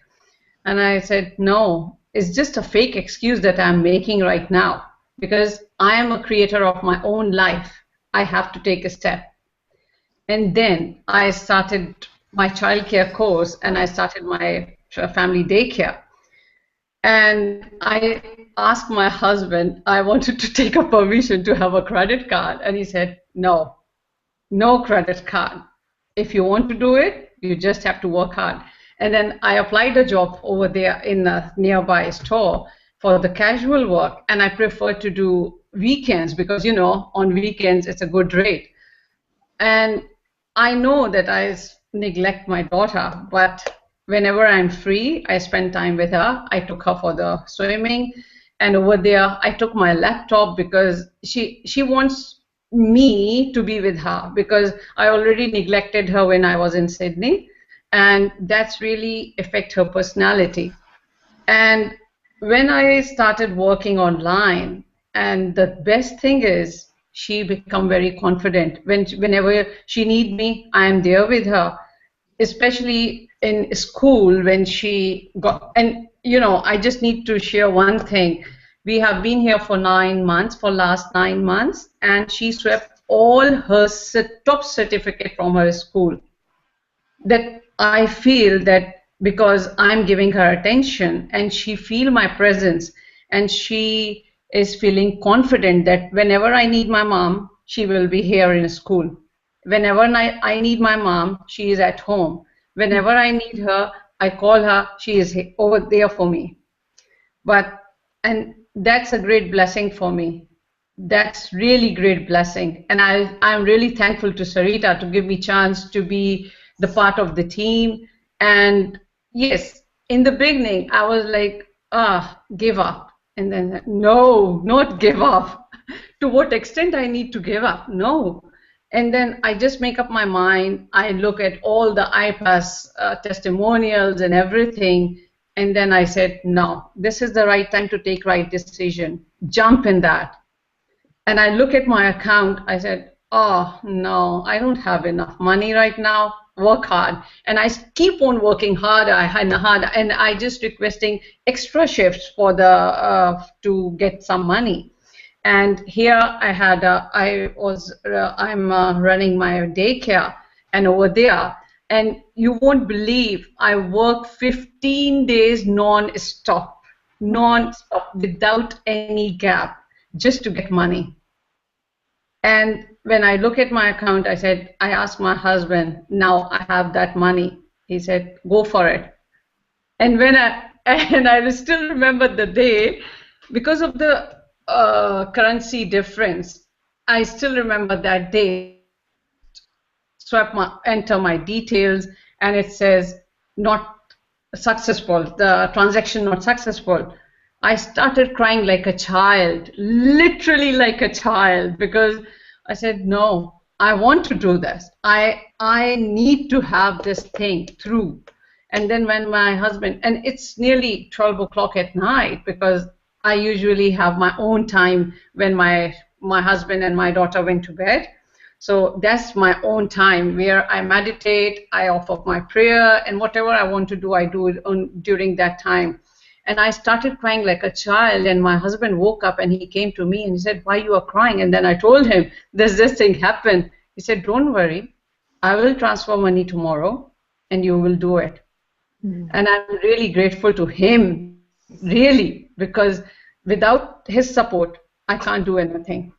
And I said, no, it's just a fake excuse that I'm making right now, because I am a creator of my own life. I have to take a step. And then I started my childcare course and I started my family daycare. And I asked my husband, I wanted to take a permission to have a credit card. And he said, no credit card. If you want to do it, you just have to work hard. And then I applied a job over there in a nearby store for the casual work. And I prefer to do weekends because, you know, on weekends it's a good rate. And I know that I neglect my daughter, but whenever I'm free, I spend time with her. I took her for the swimming, and over there, I took my laptop because she wants me to be with her, because I already neglected her when I was in Sydney, and that's really affect her personality. And when I started working online, and the best thing is she become very confident. Whenever she need me, I am there with her, especially in school when she got, and I just need to share one thing. We have been here for 9 months, for last 9 months, and she swept all her top certificate from her school. That I feel that because I'm giving her attention and she feel my presence, and she is feeling confident that whenever I need my mom, she will be here in school. Whenever I need my mom, she is at home. Whenever I need her, I call her, she is over there for me. And that's a great blessing for me. That's really great blessing. And I'm really thankful to Sarita to give me chance to be the part of the team. And yes, in the beginning, I was like, give up. And then, no, not give up. To what extent I need to give up? No. And then I just make up my mind. I look at all the IPAS testimonials and everything. And then I said, no, this is the right time to take right decision. Jump in that. And I look at my account. I said, oh, no, I don't have enough money right now. Work hard. And I keep on working harder and harder. And I just requesting extra shifts for the to get some money. And here I'm running my daycare, and over there, and you won't believe, I work 15 days non-stop, without any gap, just to get money. And when I look at my account, I asked my husband, now I have that money. He said, go for it. And I still remember the day, because of the currency difference, I still remember that day. Enter my details, and it says not successful, the transaction not successful. I started crying like a child, literally like a child, because I said, no, I want to do this. I need to have this thing through. And then when my husband, and it's nearly 12 o'clock at night, because I usually have my own time when my husband and my daughter went to bed. So that's my own time where I meditate, I offer my prayer, and whatever I want to do, I do it during that time. And I started crying like a child, and my husband woke up and he came to me and he said, why you are crying? And then I told him, this thing happened. He said, don't worry, I will transfer money tomorrow and you will do it. And I'm really grateful to him, really, because without his support, I can't do anything.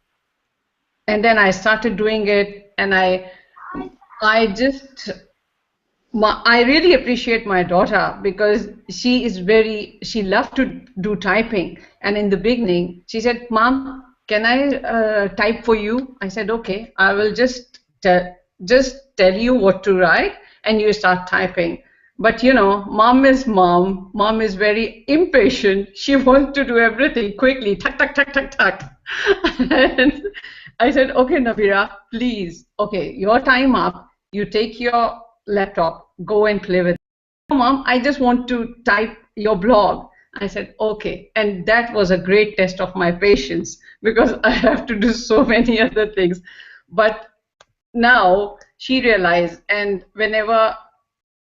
And then I started doing it, and I really appreciate my daughter, because she loves to do typing. And in the beginning, she said, Mom, can I type for you? I said, okay, I will just tell you what to write, and you start typing. But mom is mom. Mom is very impatient. She wants to do everything quickly, tuck, tuck, tuck, tuck, tuck. And I said, okay, Nabira, please, okay, your time up. You take your laptop, go and play with it. No, Mom, I just want to type your blog. I said, okay. And that was a great test of my patience, because I have to do so many other things. But now she realized, and whenever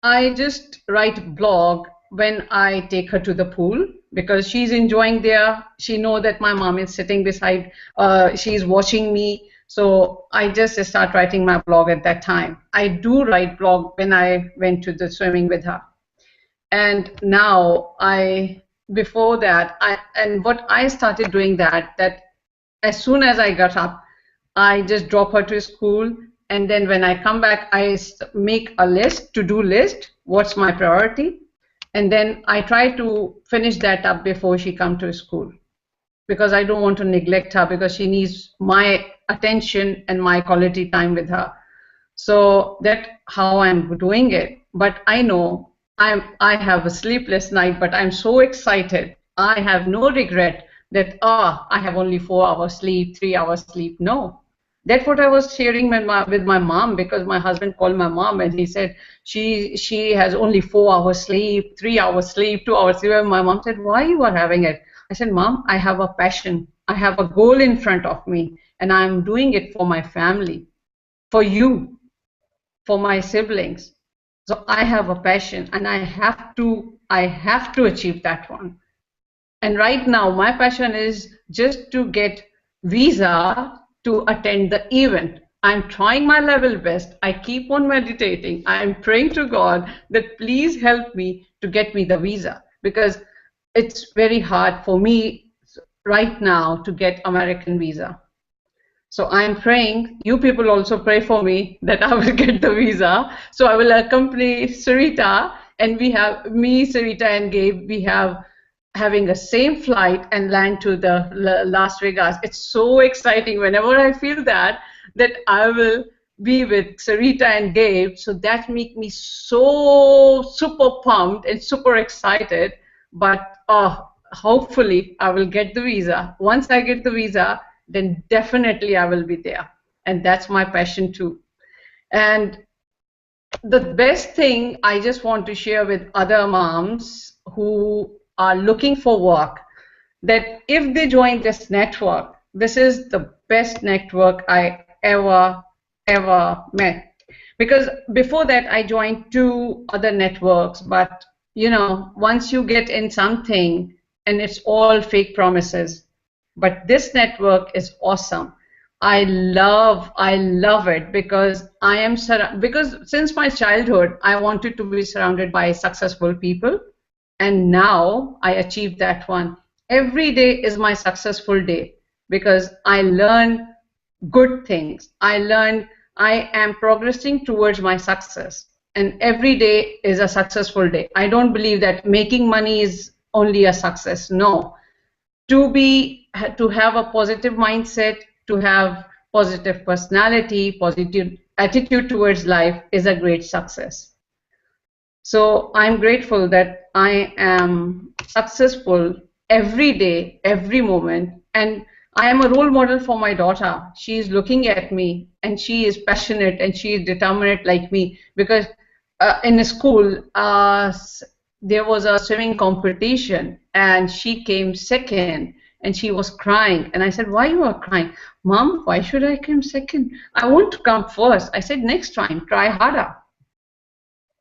I just write blog when I take her to the pool, because she's enjoying there. She knows that my mom is sitting beside, she's watching me. So I just start writing my blog at that time. I do write blog when I went to the swimming with her. And now before that, what I started doing that as soon as I got up, I just drop her to school. And then when I come back, I make a list, to-do list, what's my priority. And then I try to finish that up before she comes to school, because I don't want to neglect her, because she needs my attention and my quality time with her. So that's how I'm doing it. But I know I have a sleepless night, but I'm so excited. I have no regret that, I have only 4 hours sleep, 3 hours sleep. No. That's what I was sharing with my mom, because my husband called my mom and he said she has only 4 hours sleep, 3 hours sleep, 2 hours sleep. And my mom said, why you are having it? I said, Mom, I have a passion. I have a goal in front of me, and I'm doing it for my family, for you, for my siblings. So I have a passion, and I have to achieve that one. And right now, my passion is just to get visa to attend the event. I'm trying my level best. I keep on meditating. I'm praying to God that please help me to get me the visa, because it's very hard for me right now to get American visa. So I'm praying, you people also pray for me that I will get the visa. So I will accompany Sarita, and we have me, Sarita, and Gabe. We have having a same flight and land to the Las Vegas. It's so exciting. Whenever I feel that I will be with Sarita and Gabe, so that makes me so super pumped and super excited. But hopefully I will get the visa. Once I get the visa, then definitely I will be there. And that's my passion too. And the best thing I just want to share with other moms who are looking for work, that if they join this network, this is the best network I ever met. Because before that I joined 2 other networks, but you know, once you get in something and it's all fake promises. But this network is awesome. I love it, because I am because since my childhood I wanted to be surrounded by successful people, and now I achieved that one. Every day is my successful day, because I learn good things. I am progressing towards my success, and every day is a successful day. I don't believe that making money is only a success. No, to have a positive mindset, to have positive personality, positive attitude towards life is a great success. So I'm grateful that I am successful every day, every moment, and I am a role model for my daughter. She is looking at me, and she is passionate and she is determined like me, because in school there was a swimming competition and she came second, and she was crying, and I said, why you are crying? Mom, why should I come second? I want to come first. I said, next time try harder.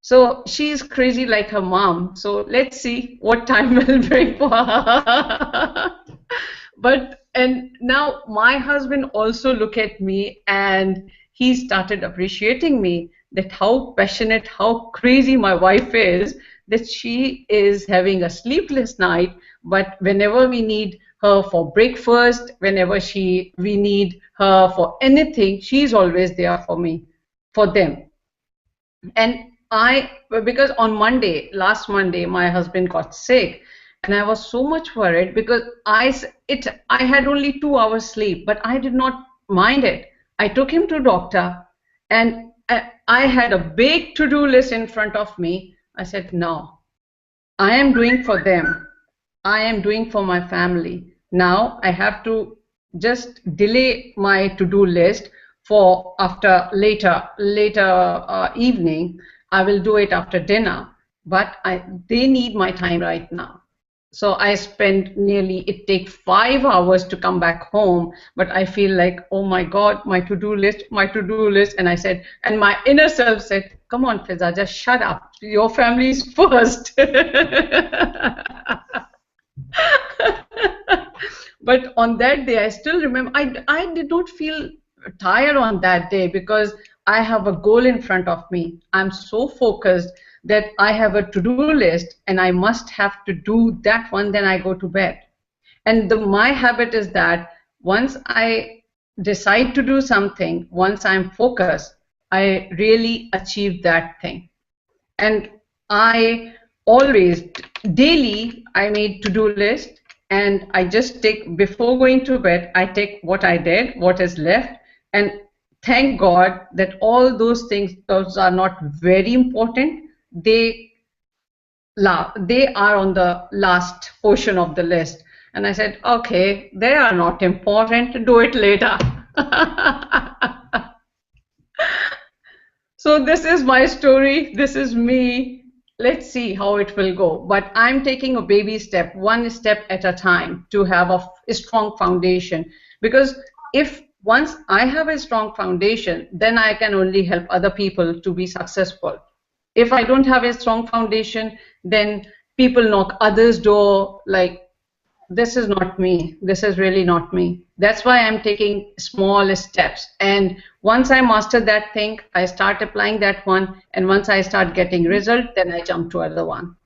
So she is crazy like her mom. So let's see what time will bring for her. And now my husband also look at me, and he started appreciating me, that how passionate, how crazy my wife is, that she is having a sleepless night, but whenever we need her for breakfast, whenever we need her for anything, she's always there for me, for them. And because on last Monday, my husband got sick, and I was so much worried, because I had only 2 hours sleep, but I did not mind it. I took him to doctor, and I had a big to-do list in front of me. I said, no, I am doing for them. I am doing for my family. Now I have to just delay my to-do list for after later evening. I will do it after dinner, but they need my time right now. So I spend it takes 5 hours to come back home, but I feel like, oh my God, my to-do list. And I said, and my inner self said, come on, Fiza, just shut up. Your family is first. But on that day, I still remember, I did not feel tired on that day, because I have a goal in front of me. I'm so focused that I have a to-do list, and I must have to do that one, then I go to bed. And my habit is that once I decide to do something, once I'm focused, I really achieve that thing. And I always, daily, I made to-do list, and I just take, before going to bed, I take what I did, what is left, and thank God that all those things, those are not very important. They are on the last portion of the list. And I said, okay, they are not important, do it later. So this is my story, this is me. Let's see how it will go. But I'm taking a baby step, one step at a time, to have a strong foundation. Because if once I have a strong foundation, then I can only help other people to be successful. If I don't have a strong foundation, then people knock others' door like, this is not me. This is really not me. That's why I'm taking small steps. And once I master that thing, I start applying that one. And once I start getting result, then I jump to other one.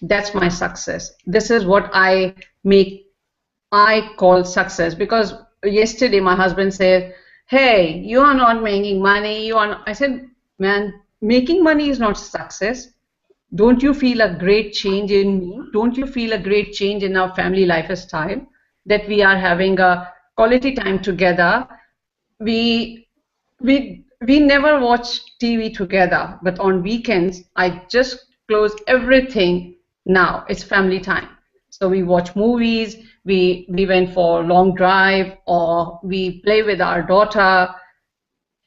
That's my success. This is what I call success. Because yesterday my husband said, hey, you are not making money. I said, man, making money is not success. Don't you feel a great change in me? Don't you feel a great change in our family lifestyle? That we are having a quality time together. We never watch TV together, but on weekends I just close everything. Now it's family time. So we watch movies, we went for a long drive, or we play with our daughter.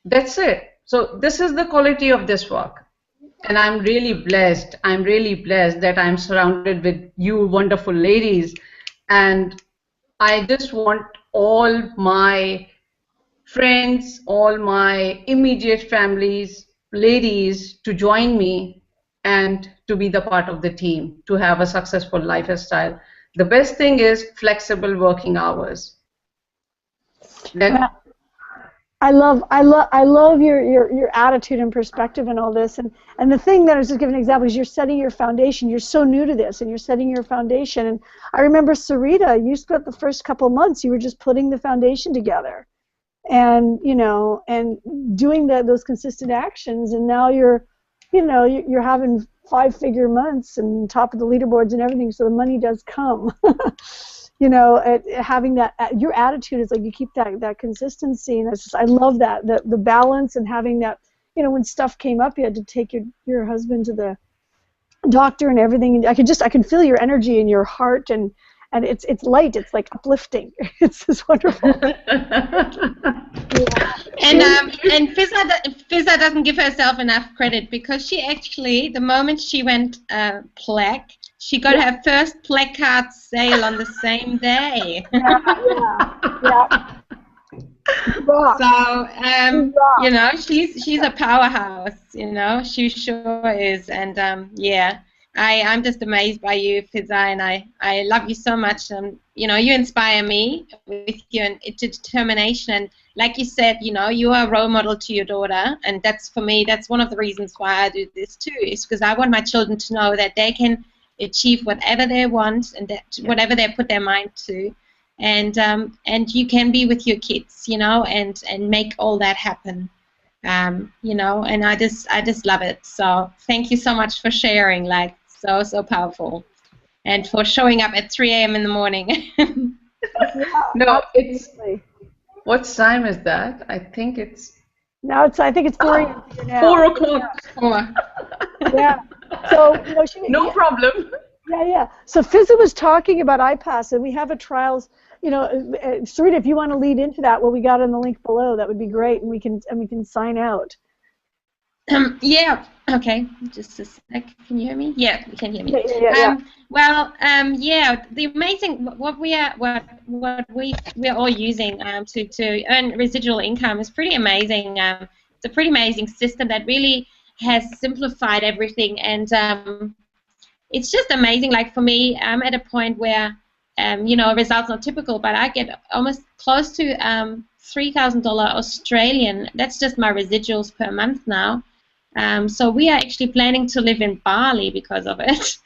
That's it. So this is the quality of this work. And I'm really blessed. I'm really blessed that I'm surrounded with you wonderful ladies. And I just want all my friends, all my immediate families, ladies to join me and to be the part of the team, to have a successful lifestyle. The best thing is flexible working hours. Then I love your attitude and perspective and all this, and the thing that I was just giving an example is you're setting your foundation. You're so new to this, and you're setting your foundation. And I remember Sarita, you spent the first couple of months, you were just putting the foundation together, and and doing those consistent actions, and now you're having 5-figure months and top of the leaderboards and everything. So the money does come. Having that, your attitude is like you keep that consistency, and it's just, I love that, the balance, and having that, when stuff came up, you had to take your husband to the doctor and everything, and I can feel your energy in your heart, and it's light, it's like uplifting. It's just wonderful. And Fizza doesn't give herself enough credit, because she actually, the moment she went plaque, she got her first placard sale on the same day. Yeah. So she's a powerhouse. She sure is. And I'm just amazed by you, Fizza, and I love you so much. You inspire me with your determination, and like you said, you are a role model to your daughter, and that's, for me, that's one of the reasons why I do this too, is because I want my children to know that they can achieve whatever they want, and that whatever they put their mind to, and you can be with your kids, and make all that happen, and I just love it. So thank you so much for sharing, like, so powerful, and for showing up at 3 a.m. in the morning. No, it's, what time is that? I think it's 4 a.m. now. 4 o'clock. Yeah. So no problem. Yeah. So Fizza was talking about iPass, and we have a trials. Sarita, if you want to lead into that, what we got in the link below, that would be great, and we can sign out. Yeah. Okay. Just a sec. Can you hear me? Yeah, you can hear me. Yeah. The amazing what we're all using to earn residual income is pretty amazing. It's a pretty amazing system that really has simplified everything, and it's just amazing. Like, for me, I'm at a point where results not typical, but I get almost close to $3,000 Australian. That's just my residuals per month now. So we are actually planning to live in Bali because of it,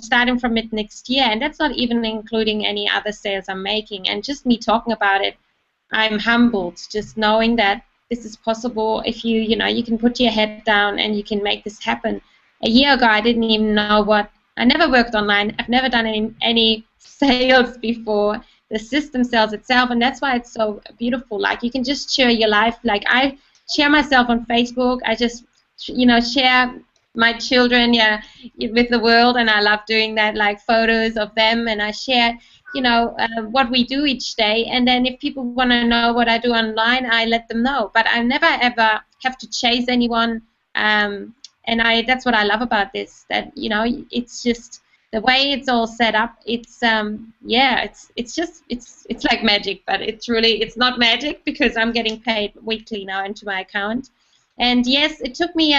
starting from mid next year, and that's not even including any other sales I'm making. And just me talking about it, I'm humbled just knowing that this is possible if you can put your head down and you can make this happen. A year ago, I didn't even know I never worked online. I've never done any sales before. The system sells itself, and that's why it's so beautiful. Like, you can just share your life. Like, I share myself on Facebook. I just, share my children, with the world, and I love doing that, like photos of them, and I share, what we do each day. And then if people want to know what I do online, I let them know. But I never ever have to chase anyone. And that's what I love about this. That it's just the way it's all set up. It's it's like magic, but it's not magic, because I'm getting paid weekly now into my account. And yes, it took me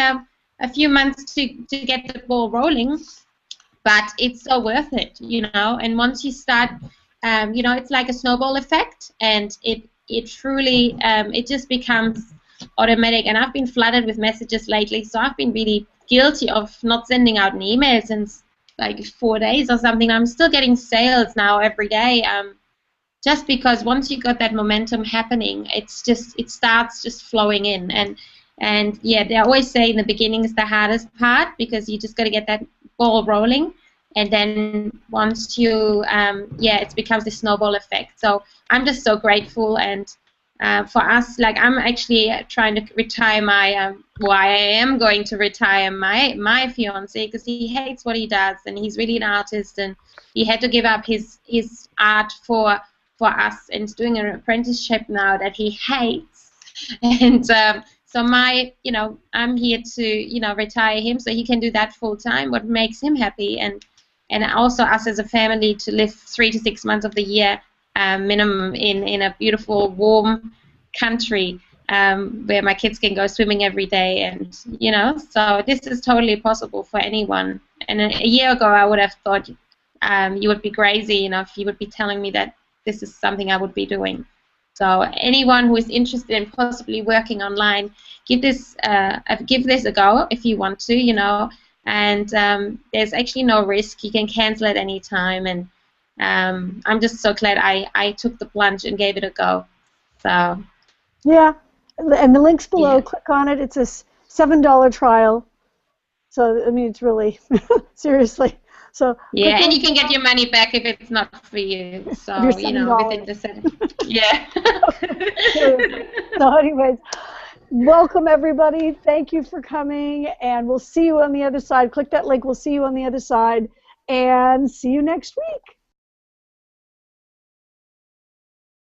a few months to get the ball rolling, but it's so worth it, you know. And once you start, you know, it's like a snowball effect, and it truly it just becomes automatic. And I've been flooded with messages lately, so I've been really guilty of not sending out an email since like 4 days or something. I'm still getting sales now every day, just because once you got that momentum happening, it starts just flowing in. And yeah, they always say in the beginning is the hardest part, because you just got to get that ball rolling, and then once you yeah, it becomes the snowball effect. So I'm just so grateful. And for us, like, I'm actually trying to retire my well, I am going to retire my fiance, because he hates what he does, and he's really an artist, and he had to give up his art for us, and he's doing an apprenticeship now that he hates. And so you know, I'm here to, you know, retire him so he can do that full time, what makes him happy, and also us as a family to live 3 to 6 months of the year minimum in a beautiful, warm country where my kids can go swimming every day. And, you know, so this is totally possible for anyone. And a year ago, I would have thought you would be crazy, you know, if you would be telling me that this is something I would be doing. So anyone who is interested in possibly working online, give this a go if you want to, you know. And there's actually no risk. You can cancel at any time. And I'm just so glad I took the plunge and gave it a go. So yeah, and the link's below. Yeah. Click on it. It's a $7 trial. So I mean, it's really seriously. So yeah, and you can get your money back if it's not for you. So, you know, within the set. Yeah. So anyways, welcome everybody. Thank you for coming, and we'll see you on the other side. Click that link. We'll see you on the other side, and see you next week.